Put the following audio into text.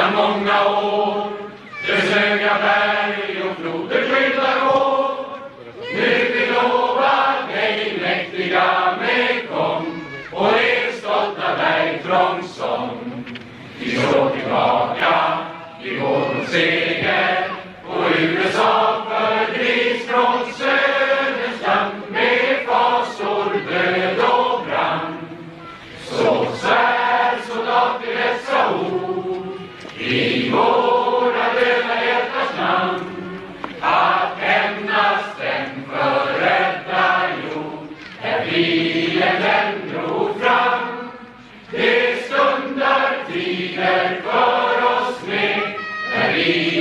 sedan många år. Det snöga berg och floder skyddar vår. Nu vi lovar dig mäktiga med kom och er stolta bergtrångsång. Vi slår tillbaka i vår seger och USA fördrivs från söderns land med fasor, död och brand. Så svär soldater dessa ord i våra döda hjältars namn, att endast den förrädda jord är fienden drog fram. Det stundar tider för oss med när vi